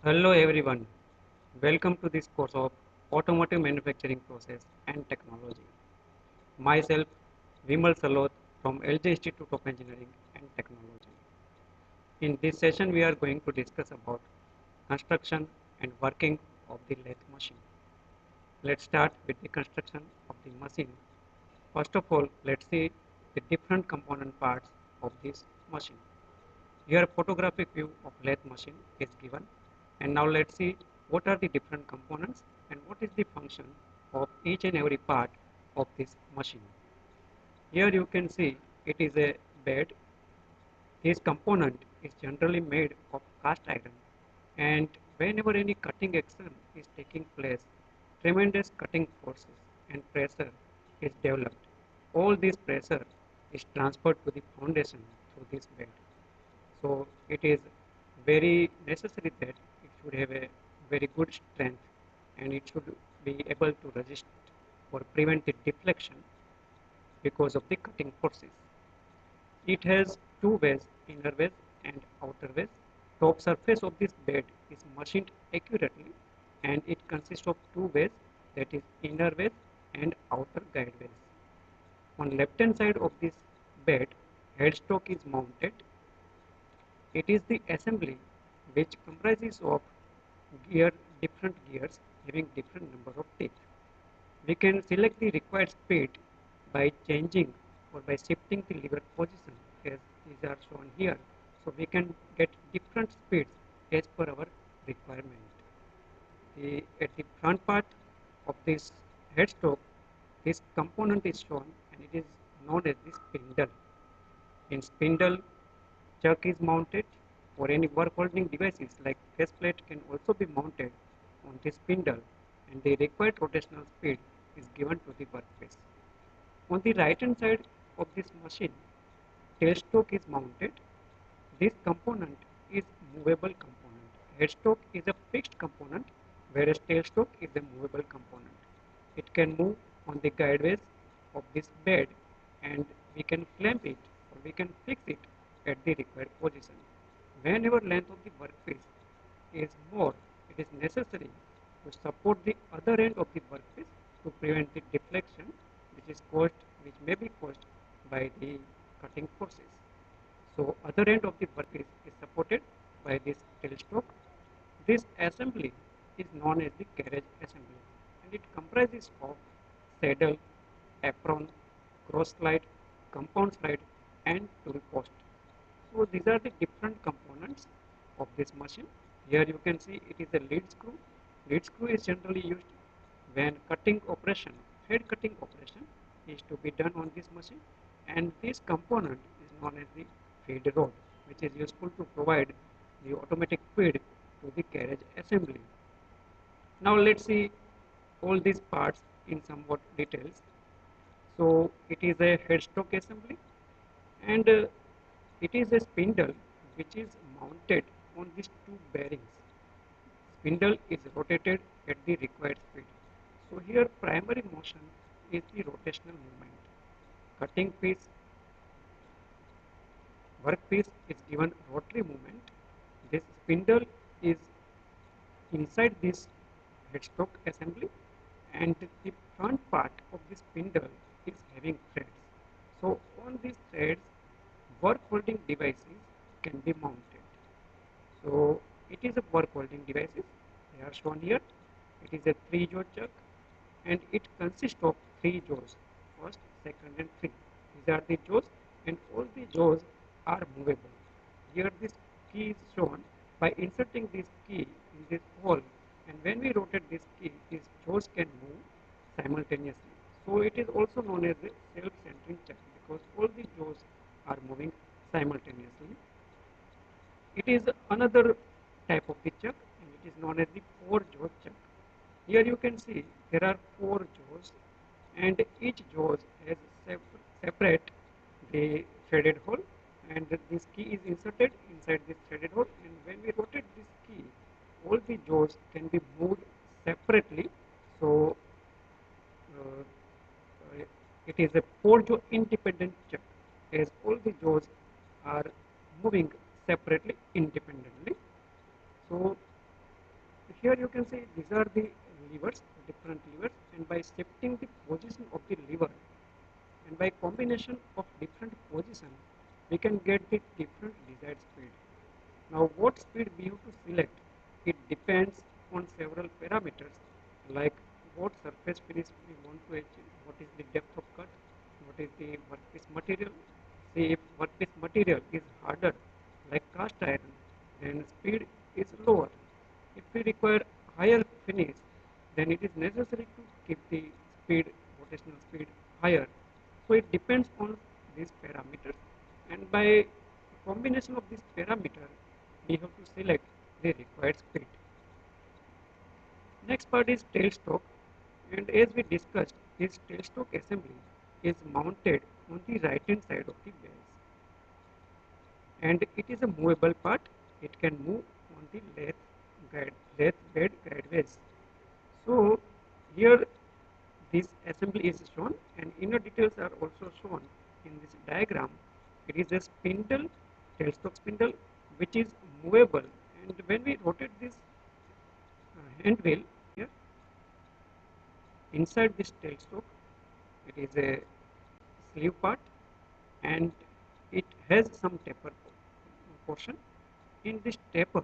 Hello everyone, welcome to this course of Automotive Manufacturing Process and Technology. Myself, Vimal Salot from LJ Institute of Engineering and Technology. In this session, we are going to discuss about construction and working of the lathe machine. Let's start with the construction of the machine. First of all, let's see the different component parts of this machine. Here, a photographic view of lathe machine is given. And now let's see what are the different components and what is the function of each and every part of this machine. Here you can see it is a bed. This component is generally made of cast iron, and whenever any cutting action is taking place, tremendous cutting forces and pressure is developed. All this pressure is transferred to the foundation through this bed. So it is very necessary that it should have a very good strength and it should be able to resist or prevent the deflection because of the cutting forces. It has two ways, inner ways and outer ways. Top surface of this bed is machined accurately and it consists of two ways, that is inner ways and outer guide ways. On left hand side of this bed, headstock is mounted. It is the assembly which comprises of different gears having different number of teeth. We can select the required speed by changing or by shifting the lever position as these are shown here. So we can get different speeds as per our requirement. At the front part of this headstock, this component is shown and it is known as the spindle. In spindle, chuck is mounted, or any work holding devices like faceplate can also be mounted on the spindle, and the required rotational speed is given to the workpiece. On the right hand side of this machine, tailstock is mounted. This component is movable component. Headstock is a fixed component, whereas tailstock is a movable component. It can move on the guideways of this bed, and we can clamp it or we can fix it at the required position. Whenever length of the workpiece is more, it is necessary to support the other end of the workpiece to prevent the deflection which may be caused by the cutting forces. So other end of the workpiece is supported by this tailstock. This assembly is known as the carriage assembly, and it comprises of saddle, apron, cross slide, compound slide and tool post. So these are the different components of this machine. Here you can see it is a lead screw. Lead screw is generally used when cutting operation, thread cutting operation is to be done on this machine, and this component is known as the feed rod, which is useful to provide the automatic feed to the carriage assembly. Now let's see all these parts in somewhat details. So it is a headstock assembly, and it is a spindle which is mounted on these two bearings. Spindle is rotated at the required speed. So here primary motion is the rotational movement. Cutting piece, workpiece is given rotary movement. This spindle is inside this headstock assembly, and the front part of the spindle is having threads. So on these threads, work holding devices can be mounted. So it is a work holding devices. They are shown here. It is a 3-jaw chuck, and it consists of 3 jaws, first, second and 3. These are the jaws, and all the jaws are movable. Here this key is shown. By inserting this key in this hole, and when we rotate this key, these jaws can move simultaneously. So it is also known as the self-centering chuck because all the jaws are moving simultaneously. It is another type of the chuck, and it is known as the 4-jaw chuck. Here you can see there are 4 jaws, and each jaws has separate the threaded hole, and this key is inserted inside this threaded hole, and when we rotate this key, all the jaws can be moved separately. So it is a 4-jaw independent chuck, as all the jaws are moving separately independently. So Here you can see these are the levers, different levers, and by shifting the position of the lever and by combination of different position, we can get the different desired speed. Now what speed we have to select, it depends on several parameters like what surface finish we want to achieve, what is the depth of cut, what is the workpiece material. See, if workpiece material is harder like cast iron, then speed is lower. If we require higher finish, then it is necessary to keep the speed, rotational speed higher. So it depends on these parameters, and by combination of these parameters, we have to select the required speed. Next part is tailstock, and as we discussed, this tailstock assembly is mounted on the right hand side of the base, and it is a movable part. It can move on the lathe bed guideways. So here this assembly is shown, and inner details are also shown in this diagram. It is a spindle, tailstock spindle, which is movable, and when we rotate this hand wheel here inside this tailstock, it is a sleeve part, and it has some taper portion. In this taper,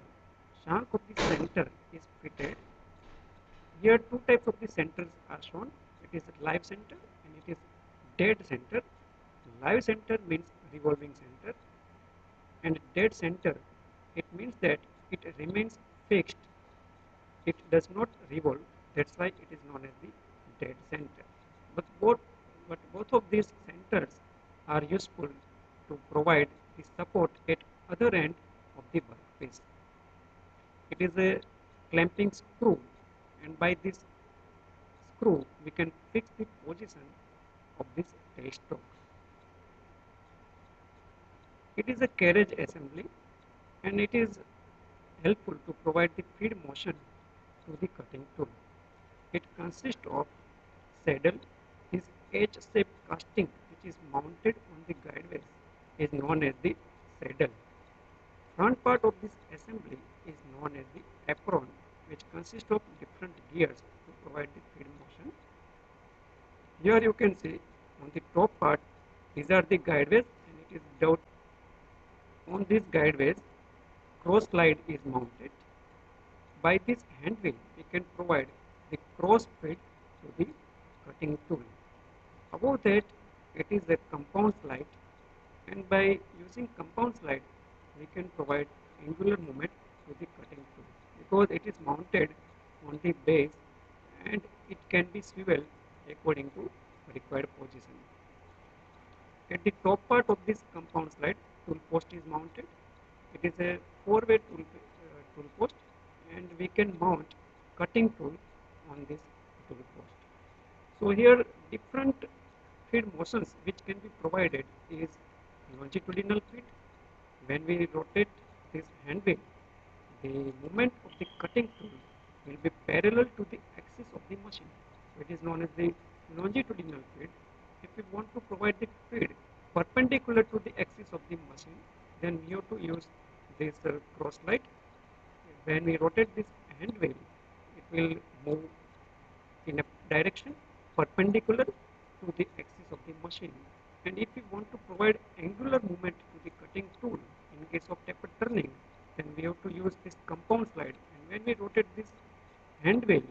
shank of the center is fitted. Here two types of the centers are shown. It is live center and it is dead center. Live center means revolving center, and dead center, it means that it remains fixed. It does not revolve. That's why it is known as the dead center. But both of these centers are useful to provide the support at other end of the workpiece. It is a clamping screw, and by this screw we can fix the position of this tailstock. It is a carriage assembly, and it is helpful to provide the feed motion to the cutting tool. It consists of saddle. This H-shaped casting which is mounted on the guideways is known as the saddle. Front part of this assembly is known as the apron, which consists of different gears to provide the feed motion. Here you can see on the top part, these are the guideways, and it is doubt on these guideways, cross slide is mounted. By this hand wheel, we can provide the cross feed to the cutting tool. Above that, it is a compound slide, and by using compound slide, we can provide angular movement to the cutting tool because it is mounted on the base and it can be swivel according to required position. At the top part of this compound slide, tool post is mounted. It is a four-way tool post, and we can mount cutting tool on this tool post. So here different feed motions which can be provided is longitudinal feed. When we rotate this hand wheel, the movement of the cutting tool will be parallel to the axis of the machine. So it is known as the longitudinal feed. If we want to provide the feed perpendicular to the axis of the machine, then we have to use this cross slide. When we rotate this hand wheel, it will move in a direction perpendicular to the axis of the machine. And if we want to provide angular movement to the cutting tool in case of taper turning, then we have to use this compound slide. And when we rotate this hand wheel,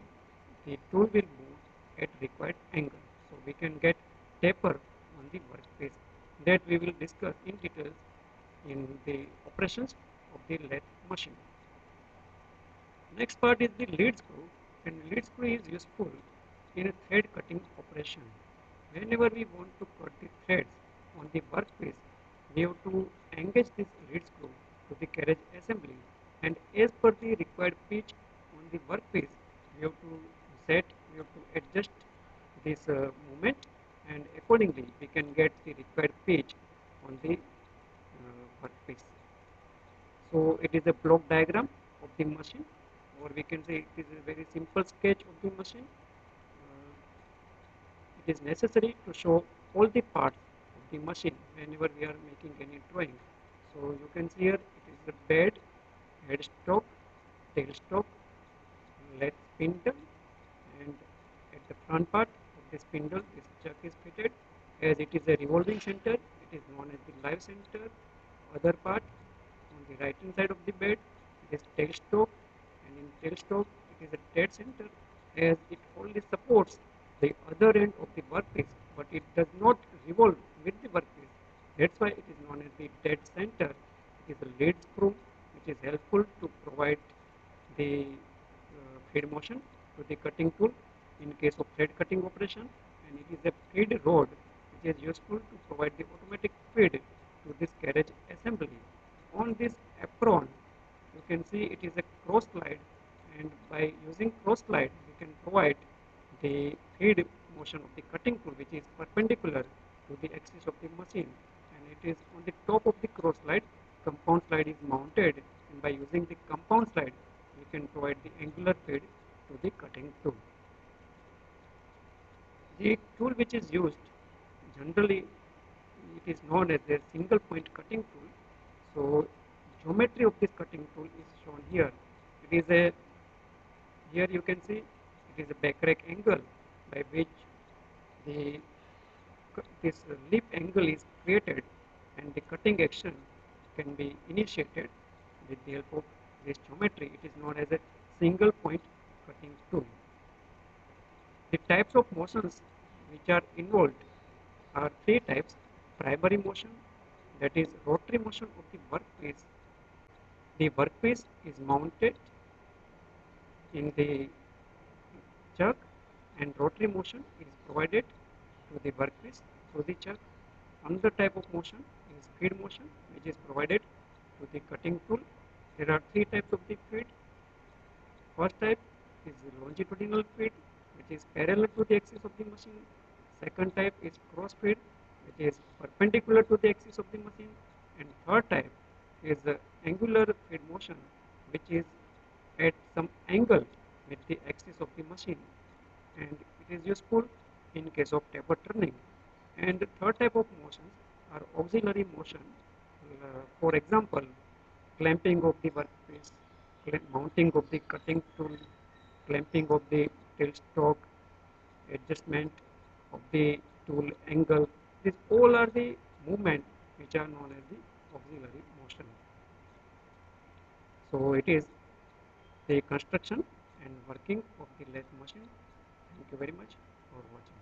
the tool will move at required angle. So we can get taper on the workpiece. That we will discuss in detail in the operations of the lathe machine. Next part is the lead screw, and lead screw is useful in a thread cutting operation. Whenever we want to cut the threads on the workpiece, we have to engage this lead screw to the carriage assembly, and as per the required pitch on the workpiece, we have to adjust this movement, and accordingly we can get the required pitch on the workpiece. So it is a block diagram of the machine, or we can say it is a very simple sketch of the machine. It is necessary to show all the parts of the machine whenever we are making any drawing. So you can see here it is the bed, headstock, tailstock, lathe spindle, and at the front part of the spindle this chuck is fitted. As it is a revolving center, it is known as the live center. Other part on the right hand side of the bed, it is tailstock, and in tailstock it is a dead center, as it only supports the other end of the workpiece, but it does not revolve with the workpiece. That's why it is known as the dead center. It is a lead screw which is helpful to provide the feed motion to the cutting tool in case of thread cutting operation, and it is a feed rod which is useful to provide the automatic feed to this carriage assembly. On this apron, you can see it is a cross slide, and by using cross slide we can provide the feed motion of the cutting tool which is perpendicular to the axis of the machine, and it is on the top of the cross slide. Compound slide is mounted, and by using the compound slide we can provide the angular feed to the cutting tool. The tool which is used generally, it is known as a single point cutting tool. So geometry of this cutting tool is shown here. It is a, here you can see it is a back rack angle by which the this lip angle is created, and the cutting action can be initiated with the help of this geometry. It is known as a single point cutting tool. The types of motions which are involved are three types: primary motion, that is rotary motion of the workpiece. The workpiece is mounted in the chuck, and rotary motion is provided to the workpiece through the chuck. Another type of motion is feed motion, which is provided to the cutting tool. There are three types of the feed. First type is the longitudinal feed, which is parallel to the axis of the machine. Second type is cross feed, which is perpendicular to the axis of the machine. And third type is the angular feed motion, which is at some angle with the axis of the machine, and it is useful in case of taper turning. And the third type of motions are auxiliary motion. For example, clamping of the workpiece, mounting of the cutting tool, clamping of the tailstock, adjustment of the tool angle. These all are the movement which are known as the auxiliary motion. So it is the construction and working of the lathe machine. Thank you very much for watching.